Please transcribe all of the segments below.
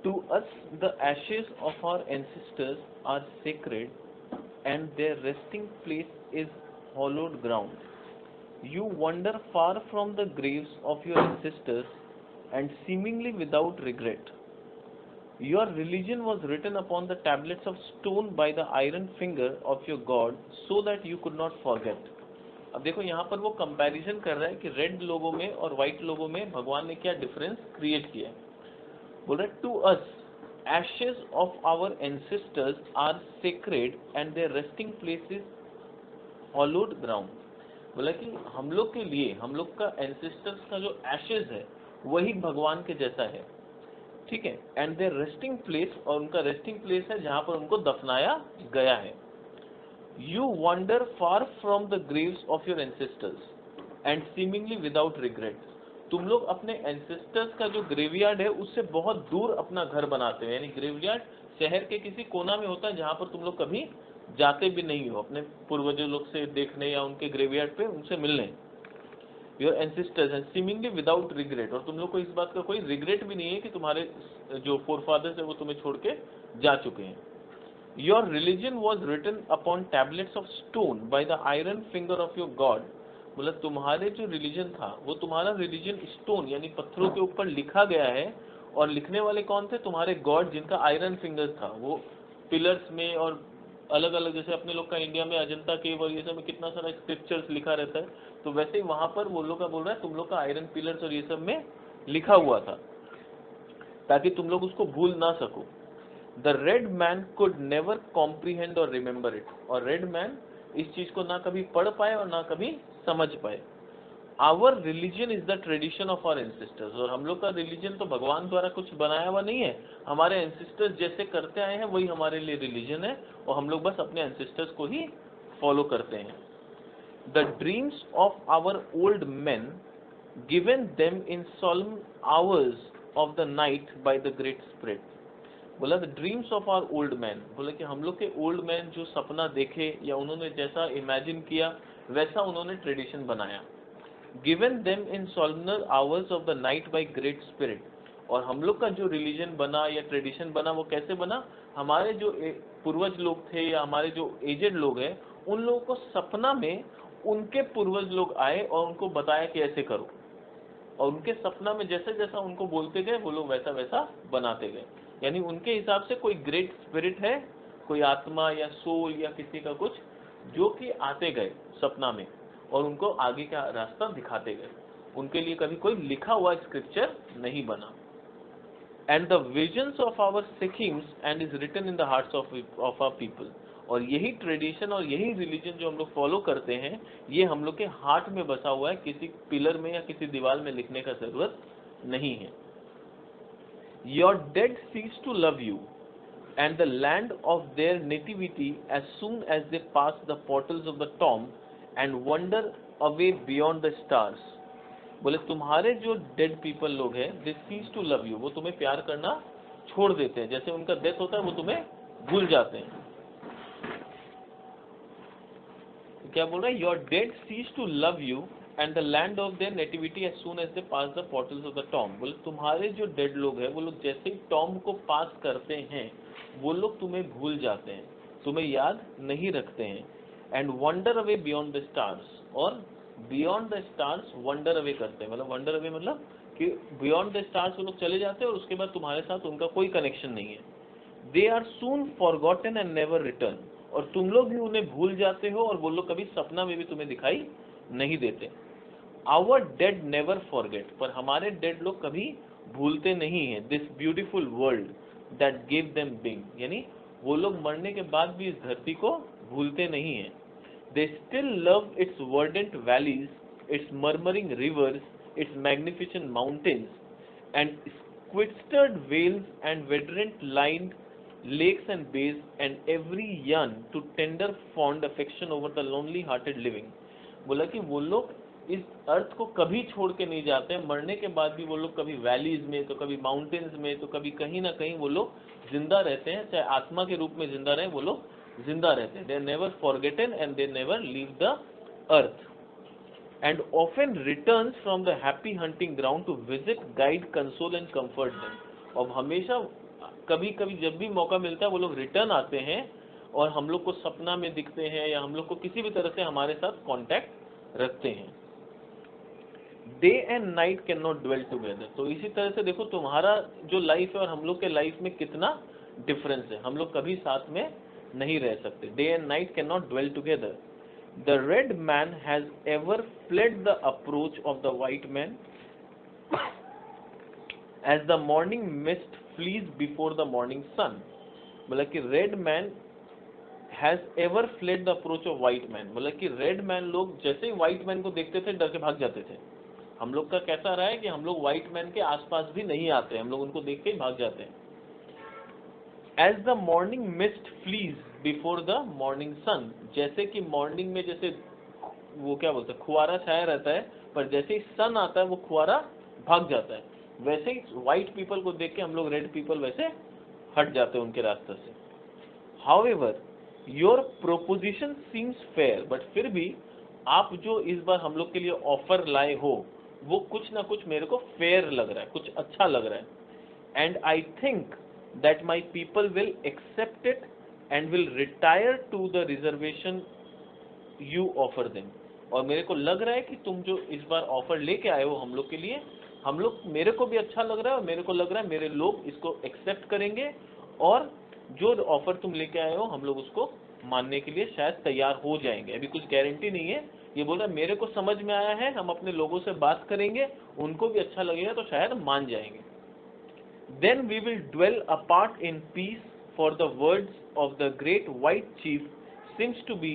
To us, the ashes of our ancestors are sacred, and their resting place is hallowed ground. You wander far from the graves of your ancestors, and seemingly without regret. Your religion was written upon the tablets of stone by the iron finger of your God, so that you could not forget. अब देखो यहाँ पर वो comparison कर रहा है कि red लोगों में और व्हाइट लोगों में भगवान ने क्या डिफरेंस क्रिएट किया है। बोल रहे to us ashes of our ancestors are sacred and their resting place is hallowed ground। बोला कि हम लोग के लिए हम लोग का एंसेस्टर्स का जो एशेज है वही भगवान के जैसा है, ठीक है। एंड देयर रेस्टिंग प्लेस, और उनका रेस्टिंग प्लेस है जहां पर उनको दफनाया गया है। You wonder far from the graves of your ancestors and seemingly without regret. तुम लोग अपने एंसेस्टर्स का जो ग्रेवयार्ड है उससे बहुत दूर अपना घर बनाते हो, यानी ग्रेवयार्ड शहर के किसी कोना में होता है जहां पर तुम लोग कभी जाते भी नहीं हो अपने पूर्वजों लोग से देखने या उनके ग्रेवयार्ड पे उनसे मिलने। Your ancestors and seemingly without regret, और तुम लोग को इस बात का कोई रिग्रेट भी नहीं है कि तुम्हारे जो फोरफादर्स है वो तुम्हें छोड़ के जा चुके हैं। Your religion was written upon tablets of stone by the iron finger of your God. मतलब तुम्हारे जो रिलीजन था वो तुम्हारा रिलीजन स्टोन यानी पत्थरों के ऊपर लिखा गया है, और लिखने वाले कौन थे? तुम्हारे गॉड, जिनका आयरन फिंगर्स था। वो पिलर्स में और अलग अलग, जैसे अपने लोग का इंडिया में अजंता केव और ये सब में कितना सारा स्क्रिप्चर्स लिखा रहता है, तो वैसे ही वहां पर वो लोग का बोल रहा है तुम लोग का आयरन पिलर्स और ये सब में लिखा हुआ था, ताकि तुम लोग उसको भूल ना सको। The red man could never comprehend और रिमेम्बर इट, और रेड मैन इस चीज को ना कभी पढ़ पाए और ना कभी समझ पाए। Our religion is the tradition of our ancestors, और हम लोग का रिलीजन तो भगवान द्वारा कुछ बनाया हुआ नहीं है, हमारे एंसेस्टर्स जैसे करते आए हैं वही हमारे लिए रिलीजन है, और हम लोग बस अपने एंसेस्टर्स को ही फॉलो करते हैं। The dreams of our old man given them in solemn hours of the night by the great spirit। बोला the dreams of our old man, बोला कि हम लोग के ओल्ड मैन जो सपना देखे या उन्होंने जैसा इमेजिन किया वैसा उन्होंने ट्रेडिशन बनाया। Given them in solemn hours of the night by great spirit, और हम लोग का जो रिलीजन बना या ट्रेडिशन बना वो कैसे बना? हमारे जो पूर्वज लोग थे या हमारे जो एजेड लोग हैं उन लोगों को सपना में उनके पूर्वज लोग आए और उनको बताया कि ऐसे करो, और उनके सपना में जैसे जैसा उनको बोलते गए वो लोग वैसा वैसा बनाते गए। यानी उनके हिसाब से कोई ग्रेट स्पिरिट है, कोई आत्मा या सोल या किसी का कुछ, जो कि आते गए सपना में और उनको आगे का रास्ता दिखाते गए। उनके लिए कभी कोई लिखा हुआ स्क्रिप्चर नहीं बना। And the visions of our sachems and is written in the hearts of our people, और यही ट्रेडिशन और यही रिलीजन जो हम लोग फॉलो करते हैं ये हम लोग के हार्ट में बसा हुआ है, किसी पिलर में या किसी दीवार में लिखने का जरूरत नहीं है। Your dead cease to love you and the land of their nativity as soon as they pass the portals of the tomb and wonder away beyond the stars. बोले तुम्हारे जो डेड पीपल लोग हैं they cease to love you, वो तुम्हें प्यार करना छोड़ देते हैं, जैसे उनका डेथ होता है वो तुम्हें भूल जाते हैं। क्या बोल रहा है? Your dead cease to love you and the land of their nativity as soon as they pass the portals of the tomb. बोले तुम्हारे जो डेड लोग हैं वो लोग जैसे ही टॉम को पास करते हैं वो लोग तुम्हें भूल जाते हैं, तुम्हें याद नहीं रखते हैं। And wonder away beyond the stars, और beyond the stars wonder away करते हैं। मतलब वंडर अवे मतलब कि बियॉन्ड द स्टार्स वो लोग चले जाते हैं और उसके बाद तुम्हारे साथ उनका कोई कनेक्शन नहीं है। They are soon forgotten and never return, और तुम लोग भी उन्हें भूल जाते हो और वो लोग कभी सपना में भी तुम्हें दिखाई नहीं देते। आवर डेड नेवर फॉरगेट, पर हमारे डेड लोग कभी भूलते नहीं है this beautiful world that give them being, यानी वो लोग मरने के बाद भी इस धरती को भूलते नहीं है। They still love its verdant valleys, its murmuring rivers, its magnificent mountains and squid-stirred vales and vibrant-lined lakes and bays, and every yearn to tender fond affection over the lonely-hearted living। बोला कि वो लोग इस अर्थ को कभी छोड़ के नहीं जाते हैं, मरने के बाद भी वो लोग कभी वैलीज में तो कभी माउंटेन्स में तो कभी कहीं ना कहीं वो लोग जिंदा रहते हैं, चाहे आत्मा के रूप में जिंदा रहे वो लोग जिंदा रहते हैं। They are never forgotten and they never leave the earth and often returns from the happy hunting ground to visit, guide, console and comfort them। अब हमेशा कभी कभी जब भी मौका मिलता है वो लोग रिटर्न आते हैं और हम लोग को सपना में दिखते हैं या हम लोग को किसी भी तरह से हमारे साथ कांटेक्ट रखते हैं। Day and night can not dwell together. तो इसी तरह से देखो तुम्हारा जो लाइफ है और हम लोग के लाइफ में कितना डिफरेंस है, हम लोग कभी साथ में नहीं रह सकते। Day and night can not dwell together. The red man has ever fled the approach of the white man as the morning mist flees before the morning sun. मतलब कि red man has ever fled the approach of white man, मतलब कि red man लोग जैसे ही white man को देखते थे डर के भाग जाते थे। हम लोग का कैसा रहा है कि हम लोग व्हाइट मैन के आसपास भी नहीं आते, हम लोग उनको देख के ही भाग जाते हैं। As the morning mist flees before the morning sun, जैसे कि मॉर्निंग में जैसे वो क्या बोलते हैं खुआरा छाया रहता है, पर जैसे ही सन आता है वो खुआरा भाग जाता है, वैसे ही व्हाइट पीपल को देख के हम लोग रेड पीपल वैसे हट जाते हैं उनके रास्ते से। However your proposition seems fair, but फिर भी आप जो इस बार हम लोग के लिए ऑफर लाए हो वो कुछ ना कुछ मेरे को फेयर लग रहा है, कुछ अच्छा लग रहा है। And I think that my people will accept it and will retire to the reservation you offer them. और मेरे को लग रहा है कि तुम जो इस बार ऑफर लेके आए हो हम लोग के लिए, हम लोग मेरे को भी अच्छा लग रहा है और मेरे को लग रहा है मेरे लोग इसको एक्सेप्ट करेंगे और जो ऑफर तुम लेके आए हो हम लोग उसको मानने के लिए शायद तैयार हो जाएंगे। अभी कुछ गारंटी नहीं है, ये बोल रहा है मेरे को समझ में आया है, हम अपने लोगों से बात करेंगे, उनको भी अच्छा लगेगा तो शायद मान जाएंगे। Then we will dwell apart in peace, for the words of the great white chief seem to be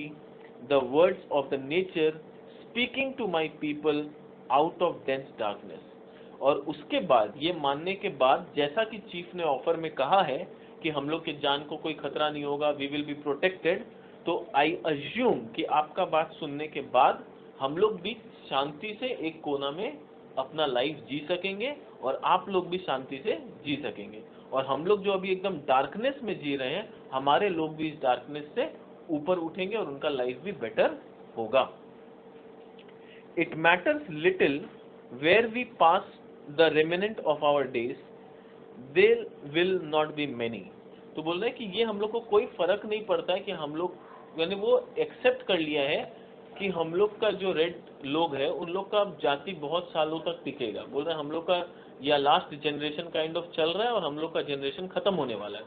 the words of the nature speaking to my people out of dense darkness. और उसके बाद ये मानने के बाद, जैसा कि chief ने ऑफर में कहा है कि हम लोग के जान को कोई खतरा नहीं होगा, वी विल बी प्रोटेक्टेड, तो आई अज्यूम कि आपका बात सुनने के बाद हम लोग भी शांति से एक कोना में अपना लाइफ जी सकेंगे और आप लोग भी शांति से जी सकेंगे। और हम लोग जो अभी एकदम डार्कनेस में जी रहे हैं, हमारे लोग भी इस डार्कनेस से ऊपर उठेंगे और उनका लाइफ भी बेटर होगा। It matters little where we pass the remnant of our days, they will not be many. तो बोल रहे हैं कि ये हम लोग को कोई फर्क नहीं पड़ता है कि हम लोग, यानी वो एक्सेप्ट कर लिया है कि हम लोग का जो रेड लोग है उन लोग का जाति बहुत सालों तक टिकेगा। बोल रहे हैं हम लोग का या लास्ट जनरेशन काइंड ऑफ चल रहा है और हम लोग का जनरेशन खत्म होने वाला है।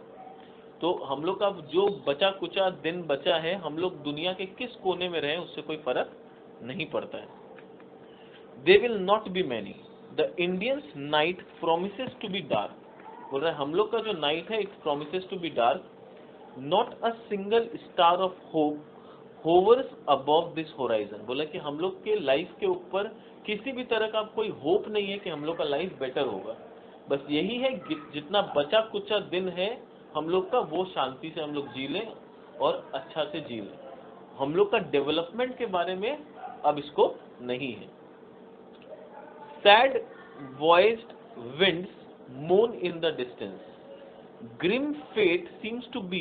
तो हम लोग का जो बचा कुचा दिन बचा है, हम लोग दुनिया के किस कोने में रहे उससे कोई फर्क नहीं पड़ता है। They will not be many, the Indians night promises to be dark. बोल रहे हैं हम लोग का जो नाइट है it promises to be dark, not a single star of hope hovers above this horizon. बोला कि हम लोग के लाइफ के ऊपर किसी भी तरह का कोई होप नहीं है कि हम लोग का लाइफ बेटर होगा। बस यही है जितना बचा कुचा दिन है हम लोग का, वो शांति से हम लोग जी लें और अच्छा से जी लें। हम लोग का डेवलपमेंट के बारे में अब स्कोप नहीं है। Sad voiced winds moan in the distance, grim fate seems to be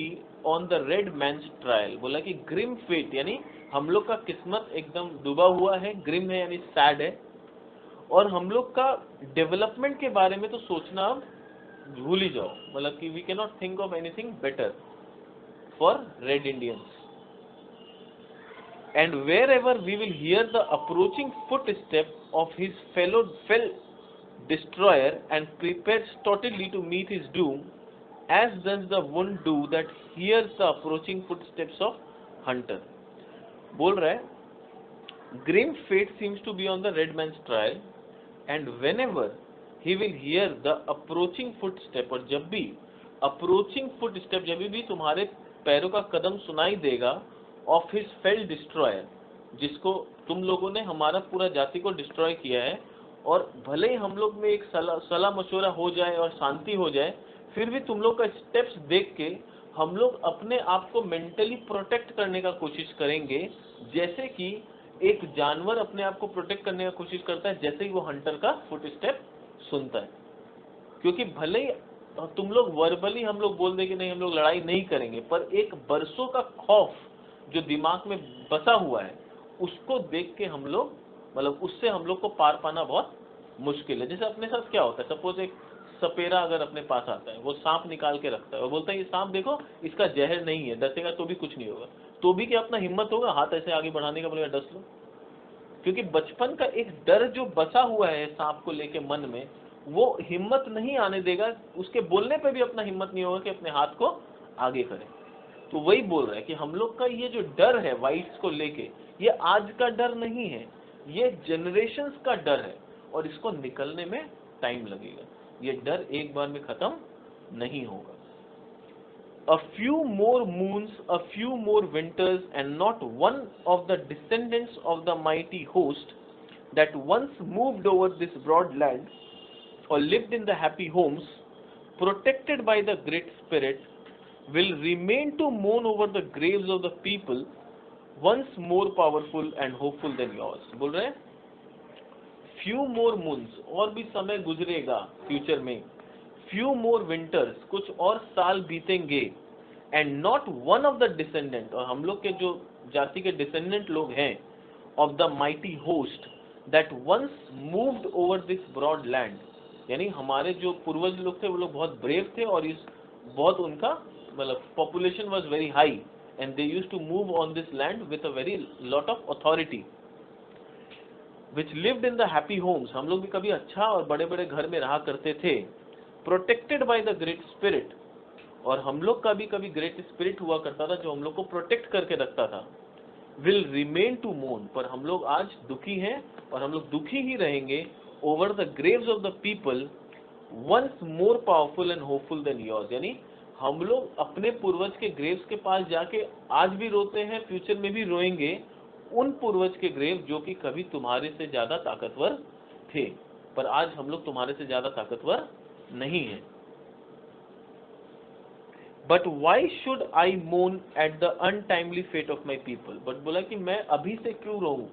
on the red man's trial। बोला कि ग्रिम फेट यानी हम लोग का किस्मत एकदम डूबा हुआ है, ग्रिम है यानी सैड है, और हम लोग का डेवलपमेंट के बारे में तो सोचना अब भूल ही जाओ। मतलब कि we can not think of anything better for red Indians. And wherever we will hear the approaching footstep of his fell destroyer and prepares totally to meet his doom, as does the one do that hears the approaching footsteps of hunter। बोल रहा है grim fate seems to be on the red man's trial and whenever he will hear the approaching footstep, और जब भी approaching footstep, जब भी तुम्हारे पैरों का कदम सुनाई देगा, of his fell destroyer, जिसको तुम लोगों ने हमारा पूरा जाति को डिस्ट्रॉय किया है, और भले ही हम लोग में एक सलाह मशवरा हो जाए और शांति हो जाए, फिर भी तुम लोग का स्टेप्स देख के हम लोग अपने आप को मेंटली प्रोटेक्ट करने का कोशिश करेंगे, जैसे कि एक जानवर अपने आप को प्रोटेक्ट करने का कोशिश करता है जैसे ही वो हंटर का फुट स्टेप सुनता है। क्योंकि भले ही तुम लोग वर्बली हम लोग बोल दे कि नहीं हम लोग लड़ाई नहीं करेंगे, पर एक बरसों का खौफ जो दिमाग में बसा हुआ है उसको देख के हम लोग, मतलब उससे हम लोग को पार पाना बहुत मुश्किल है। जैसे अपने साथ क्या होता है, सपोज एक सपेरा अगर अपने पास आता है, वो सांप निकाल के रखता है और बोलता है ये सांप देखो इसका जहर नहीं है, डसेगा तो भी कुछ नहीं होगा, तो भी क्या अपना हिम्मत होगा हाथ ऐसे आगे बढ़ाने का, बोलेगा डस लो? क्योंकि बचपन का एक डर जो बसा हुआ है सांप को लेके मन में, वो हिम्मत नहीं आने देगा, उसके बोलने पे भी अपना हिम्मत नहीं होगा कि अपने हाथ को आगे करे। तो वही बोल रहा है कि हम लोग का ये जो डर है वाइट्स को लेके, ये आज का डर नहीं है, ये जनरेशंस का डर है और इसको निकलने में टाइम लगेगा। ये डर एक बार में खत्म नहीं होगा। A few more moons, a few more winters, and not one of the descendants of the mighty host that once moved over this broad land or lived in the happy homes, protected by the Great Spirit, will remain to mourn over the graves of the people once more powerful and hopeful than yours. बोल रहे हैं few more moons, और भी समय गुजरेगा future में, few more winters, कुछ और साल बीतेंगे, and not one of the descendant, और हम लोग के जो जाति के descendant लोग हैं, of the mighty host that once moved over this broad land, यानी हमारे जो पूर्वज लोग थे वो लोग बहुत ब्रेव थे और इस बहुत उनका मतलब population was very high and they used to move on this land with a very lot of authority, which lived in the happy homes, हम लोग भी कभी अच्छा और बड़े बड़े घर में रहा करते थे, protected by the great spirit, और हम लोग का भी कभी ग्रेट स्पिरिट हुआ करता था जो हम लोग को प्रोटेक्ट करके रखता था, विल रिमेन टू मोर्न, पर हम लोग आज दुखी हैं और हम लोग दुखी ही रहेंगे, over the graves of the people once more powerful and hopeful than yours, यानी हम लोग अपने पूर्वज के ग्रेव्स के पास जाके आज भी रोते हैं, फ्यूचर में भी रोएंगे उन पूर्वज के ग्रेव जो कि कभी तुम्हारे से ज्यादा ताकतवर थे, पर आज हम लोग तुम्हारे से ज्यादा ताकतवर नहीं है। But why should I mourn at the untimely fate of my people? But बोला कि मैं अभी से क्यों रोऊं,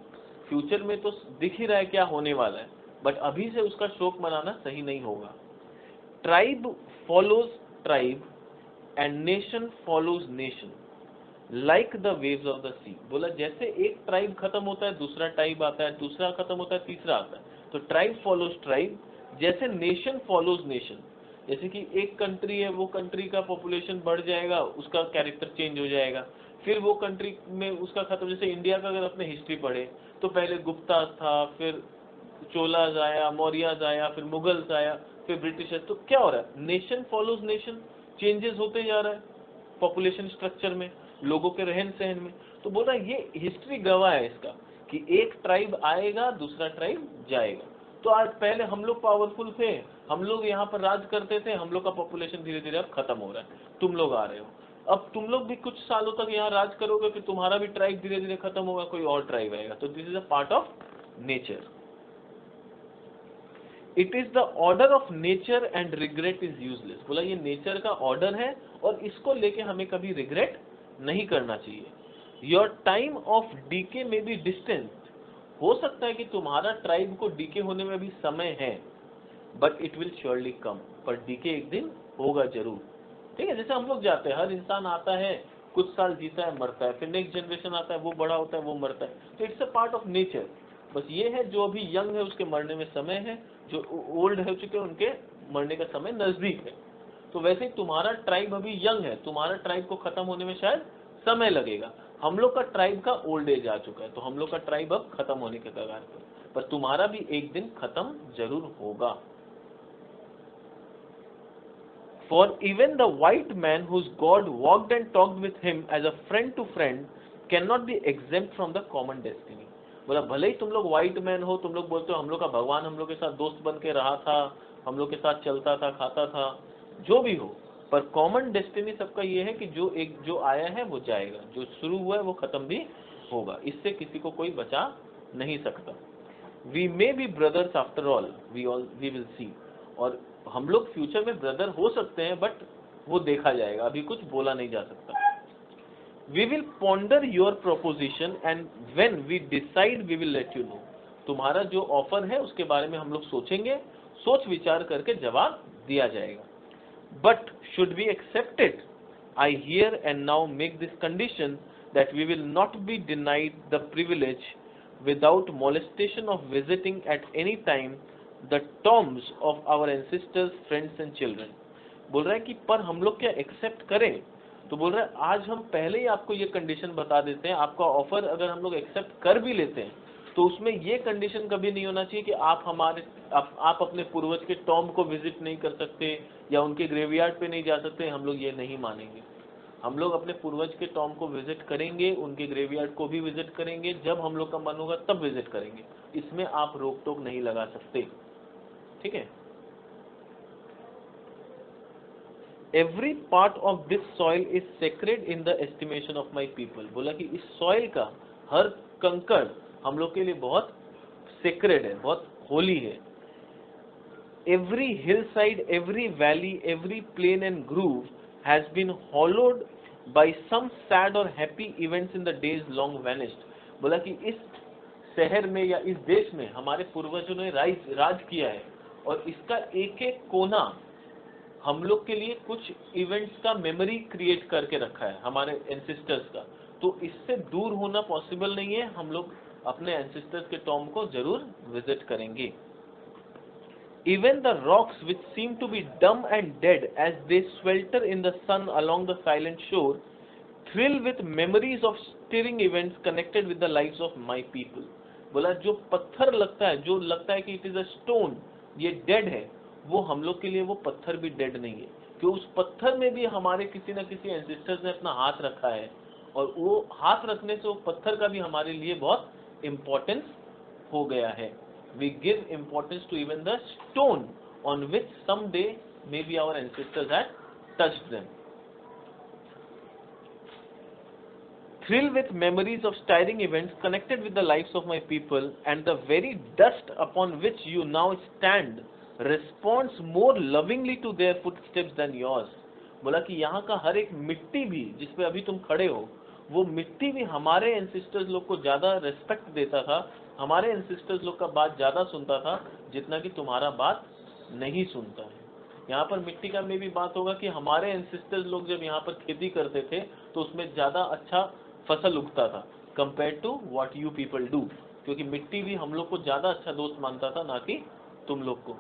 फ्यूचर में तो दिख ही रहा है क्या होने वाला है, बट अभी से उसका शोक मनाना सही नहीं होगा। Tribe follows tribe and nation follows nation like the waves of the sea, बोला जैसे एक ट्राइब खत्म होता है दूसरा ट्राइब आता है, दूसरा खत्म होता है तीसरा आता है, तो ट्राइब फॉलोज ट्राइब, जैसे नेशन फॉलोज नेशन, जैसे कि एक कंट्री है वो कंट्री का पॉपुलेशन बढ़ जाएगा उसका कैरेक्टर चेंज हो जाएगा, फिर वो कंट्री में उसका खत्म, जैसे इंडिया का अगर अपने हिस्ट्री पढ़े तो पहले गुप्ता था, फिर चोलाज आया, मौर्याज आया, फिर मुगल्स आया, फिर ब्रिटिशर्स, तो क्या हो रहा है, नेशन फॉलोज नेशन, चेंजेस होते जा रहा है पॉपुलेशन स्ट्रक्चर में, लोगों के रहन सहन में। तो बोल रहा है ये हिस्ट्री गवाह है इसका कि एक ट्राइब आएगा दूसरा ट्राइब जाएगा। तो आज पहले हम लोग पावरफुल थे, हम लोग यहाँ पर राज करते थे, हम लोग का पॉपुलेशन धीरे धीरे अब खत्म हो रहा है, तुम लोग आ रहे हो, अब तुम लोग भी कुछ सालों तक यहाँ राज करोगे, फिर तुम्हारा भी ट्राइब धीरे धीरे खत्म होगा, कोई और ट्राइब आएगा। तो this is a part of nature, it is the order of nature and regret is useless, बोला ये नेचर का ऑर्डर है और इसको लेके हमें कभी रिग्रेट नहीं करना चाहिए। योर टाइम ऑफ डीके में बी डिस्टेंस, हो सकता है कि तुम्हारा ट्राइब को डीके होने में भी समय है, बट इट विल श्योरली कम, पर डीके एक दिन होगा जरूर। ठीक है, जैसे हम लोग जाते हैं, हर इंसान आता है कुछ साल जीता है मरता है, फिर नेक्स्ट जनरेशन आता है वो बड़ा होता है वो मरता है, तो it's a part of nature. बस ये है जो अभी यंग है उसके मरने में समय है, जो ओल्ड हो चुके हैं उनके मरने का समय नजदीक है। तो वैसे ही तुम्हारा ट्राइब अभी यंग है, तुम्हारा ट्राइब को खत्म होने में शायद समय लगेगा, हम लोग का ट्राइब का ओल्ड एज आ चुका है, तो हम लोग का ट्राइब अब खत्म होने के कगार पर तुम्हारा भी एक दिन खत्म जरूर होगा। For even the white man whose God walked and talked with him as a friend to friend cannot be exempt from the common destiny, बोला भले ही तुम लोग व्हाइट मैन हो, तुम लोग बोलते हो हम लोग का भगवान हम लोग के साथ दोस्त बन के रहा था, हम लोग के साथ चलता था खाता था, जो भी हो, पर कॉमन डेस्टिनी सबका ये है कि जो आया है वो जाएगा, जो शुरू हुआ है वो खत्म भी होगा, इससे किसी को कोई बचा नहीं सकता। We may be brothers after all, we will see, और हम लोग फ्यूचर में ब्रदर हो सकते हैं, बट वो देखा जाएगा, अभी कुछ बोला नहीं जा सकता। We will ponder your proposition and when we decide we will let you know, तुम्हारा जो ऑफर है उसके बारे में हम लोग सोचेंगे, सोच विचार करके जवाब दिया जाएगा। But should we accept it, I here and now make this condition that we will not be denied the privilege without molestation of visiting at any time the tombs of our ancestors, friends and children. बोल रहा है कि पर हम लोग क्या accept करें? तो बोल रहा है आज हम पहले ही आपको ये कंडीशन बता देते हैं, आपका ऑफर अगर हम लोग एक्सेप्ट कर भी लेते हैं तो उसमें ये कंडीशन कभी नहीं होना चाहिए कि आप अपने पूर्वज के टॉम्ब को विजिट नहीं कर सकते या उनके ग्रेवयार्ड पे नहीं जा सकते। हम लोग ये नहीं मानेंगे। हम लोग अपने पूर्वज के टॉम्ब को विजिट करेंगे, उनके ग्रेवयार्ड को भी विजिट करेंगे, जब हम लोग का मन होगा तब विजिट करेंगे। इसमें आप रोक टोक नहीं लगा सकते, ठीक है। Every part of this soil is sacred in the estimation of my people. बोला कि इस सॉइल का हर कंकड़ हम लोग के लिए बहुत सेक्रेड है, बहुत होली है। Every hillside, every valley, every plain and grove has been hallowed by some sad or happy events in the days long vanished. बोला कि इस शहर में या इस देश में हमारे पूर्वजों ने राज किया है और इसका एक एक कोना हम लोग के लिए कुछ इवेंट्स का मेमोरी क्रिएट करके रखा है, हमारे एंसेस्टर्स का। तो इससे दूर होना पॉसिबल नहीं है। हम लोग अपने एंसेस्टर्स के टॉम्ब को जरूर विजिट करेंगे। Even the rocks which seem to be dumb and dead as they swelter in the sun along the silent shore thrill with memories of stirring events connected with the lives of my people. बोला जो पत्थर लगता है, जो लगता है कि it is a stone, ये डेड है, वो हम लोग के लिए वो पत्थर भी डेड नहीं है, कि उस पत्थर में भी हमारे किसी न किसी एंसेस्टर्स ने अपना हाथ रखा है और वो हाथ रखने से वो पत्थर का भी हमारे लिए बहुत इम्पोर्टेंस हो गया है। We give importance to even the stone on which someday maybe our ancestors had touched them. Thrill with memories of stirring events connected with the lives of my people, and the very dust upon which you now stand responds more lovingly to their footsteps than yours. बोला कि यहाँ का हर एक मिट्टी भी जिस पे अभी तुम खड़े हो, वो मिट्टी भी हमारे एंसेस्टर्स लोग को ज्यादा रेस्पेक्ट देता था, हमारे एंसेस्टर्स लोग का बात ज्यादा सुनता था जितना कि तुम्हारा बात नहीं सुनता है। यहाँ पर मिट्टी का में भी बात होगा कि हमारे एंसेस्टर्स लोग जब यहाँ पर खेती करते थे तो उसमें ज्यादा अच्छा फसल उगता था compare to what you people do, क्योंकि मिट्टी भी हम लोग को ज्यादा अच्छा दोस्त मानता था ना कि तुम लोग को।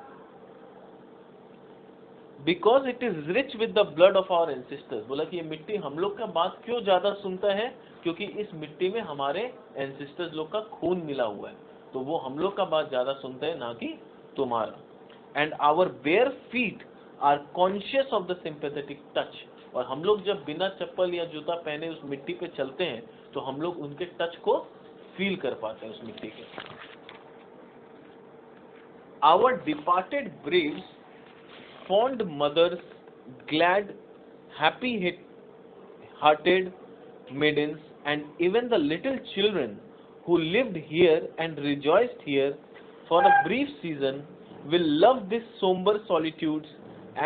Because it is rich with the blood of our ancestors. बोला कि ये मिट्टी हम लोग का बात क्यों ज्यादा सुनता है, क्योंकि इस मिट्टी में हमारे एंसेस्टर्स लोग का खून मिला हुआ है, तो वो हम लोग का बात ज्यादा सुनते हैं ना कि तुम्हारा। And our bare feet are conscious of the sympathetic touch. और हम लोग जब बिना चप्पल या जूता पहने उस मिट्टी पे चलते हैं तो हम लोग उनके टच को फील कर पाते हैं उस मिट्टी के। Our departed braves, fond mothers, glad, happy-hearted maidens, and even the little children who lived here and rejoiced here for a brief season will love these somber solitudes,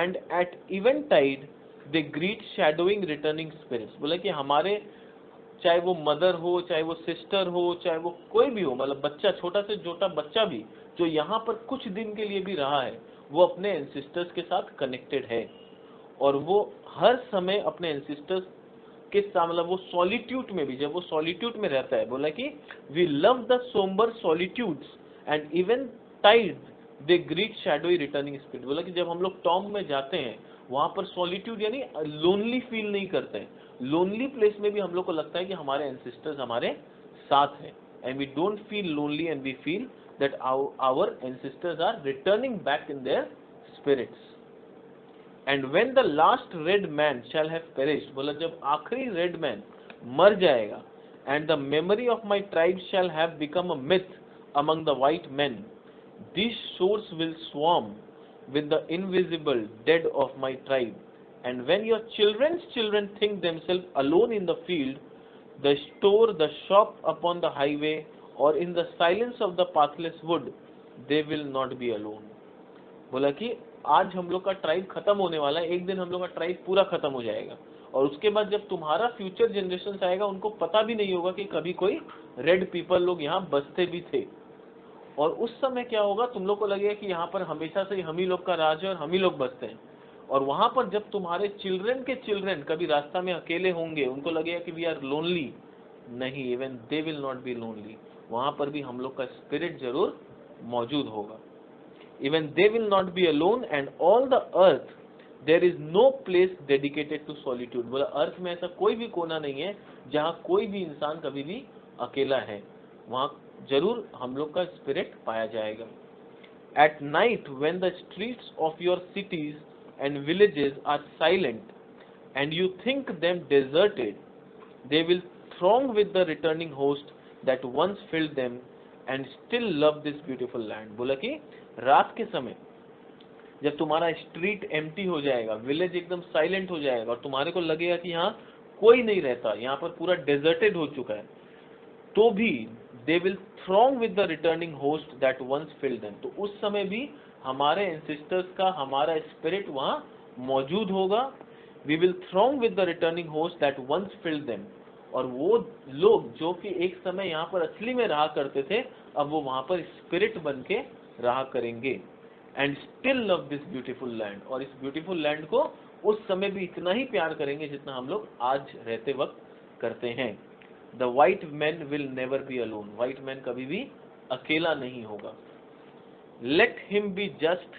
and at eventide they greet shadowing returning spirits. बोला कि हमारे चाहे वो mother हो, चाहे वो sister हो, चाहे वो कोई भी हो, मतलब बच्चा, छोटा से छोटा बच्चा भी जो यहाँ पर कुछ दिन के लिए भी रहा है, वो अपने एंसेस्टर्स के साथ कनेक्टेड है और वो हर समय अपने एंसेस्टर्स के साथ, मतलब वो सॉलिट्यूड में भी, जब वो सॉलिट्यूड में रहता है, बोला कि we love the sombre solitudes and eventide they greet shadowy returning spirit. बोला कि जब हम लोग टॉम्ब में जाते हैं वहां पर सॉलिट्यूड यानी लोनली फील नहीं करते हैं। लोनली प्लेस में भी हम लोग को लगता है कि हमारे एंसेस्टर्स हमारे साथ हैं, and we don't feel lonely and we feel that our ancestors are returning back in their spirits. And when the last red man shall have perished, बोला जब आखिरी red man मर जाएगा, and the memory of my tribe shall have become a myth among the white men, these shores will swarm with the invisible dead of my tribe. And when your children's children think themselves alone in the field, the store, the shop upon the highway, और in the silence of the pathless would, they will not be alone. बोला कि आज हम लोग का tribe खत्म होने वाला है, एक दिन हम लोग का ट्राइब पूरा खत्म हो जाएगा और उसके बाद जब तुम्हारा फ्यूचर जनरेशन आएगा उनको पता भी नहीं होगा कि कभी कोई रेड पीपल लोग यहाँ बसते भी थे। और उस समय क्या होगा, तुम लोग को लगेगा कि यहाँ पर हमेशा से हम ही लोग का राज है और हम ही लोग बसते हैं। और वहां पर जब तुम्हारे चिल्ड्रन के चिल्ड्रन कभी रास्ता में अकेले होंगे, उनको लगेगा कि वी आर लोनली, नहीं, even they will not B lonely, वहां पर भी हम लोग का स्पिरिट जरूर मौजूद होगा। Even they will not be alone, and all the earth there is no place dedicated to solitude. बोला अर्थ में ऐसा कोई भी कोना नहीं है जहाँ कोई भी इंसान कभी भी अकेला है, वहाँ जरूर हम लोग का स्पिरिट पाया जाएगा. At night, when the streets of your cities and villages are silent, and you think them deserted, they will throng with the returning host that once filled them, and still love this beautiful land. बोला कि रात के समय जब तुम्हारा street empty हो जाएगा, village एकदम साइलेंट हो जाएगा और तुम्हारे को लगेगा कि यहाँ कोई नहीं रहता, यहाँ पर पूरा डेजर्टेड हो चुका है, तो भी they will throng with the returning host that once filled them. तो उस समय भी हमारे एंसेस्टर्स का हमारा स्पिरिट वहाँ मौजूद होगा. We will throng with the returning host that once filled them. और वो लोग जो कि एक समय यहाँ पर असली में रहा करते थे, अब वो वहाँ पर स्पिरिट बन के रहा करेंगे. And still love this beautiful land. और इस ब्यूटीफुल लैंड को उस समय भी इतना ही प्यार करेंगे जितना हम लोग आज रहते वक्त करते हैं. The white man will never be alone. White man कभी भी अकेला नहीं होगा. Let him be just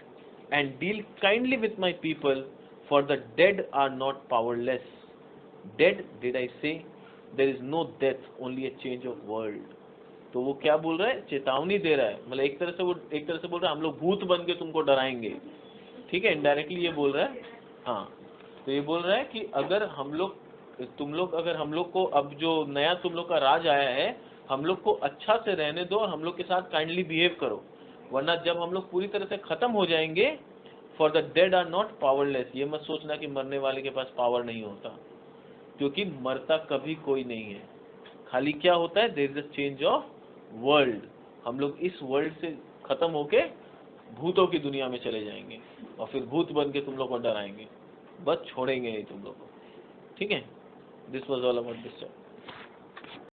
and deal kindly with my people, for the dead are not powerless. Dead, did I say? There is no death, only a change of world. तो वो क्या बोल रहा है, चेतावनी दे रहा है. मतलब एक तरह से बोल रहा है हम लोग भूत बन के तुमको डराएंगे. ठीक है, इनडायरेक्टली ये बोल रहा है. हाँ, तो ये बोल रहा है कि अगर हम लोग अगर हम लोग को अब जो नया तुम लोग का राज आया है, हम लोग को अच्छा से रहने दो और हम लोग के साथ काइंडली बिहेव करो, वरना जब हम लोग पूरी तरह से खत्म हो जाएंगे. For the dead are not powerless. ये मत सोचना कि मरने वाले के पास पावर नहीं होता, क्योंकि मरता कभी कोई नहीं है. खाली क्या होता है, there is a change of world. हम लोग इस वर्ल्ड से खत्म होके भूतों की दुनिया में चले जाएंगे और फिर भूत बन के तुम लोग को डराएंगे, बस छोड़ेंगे नहीं तुम लोग को. ठीक है, this was all about this.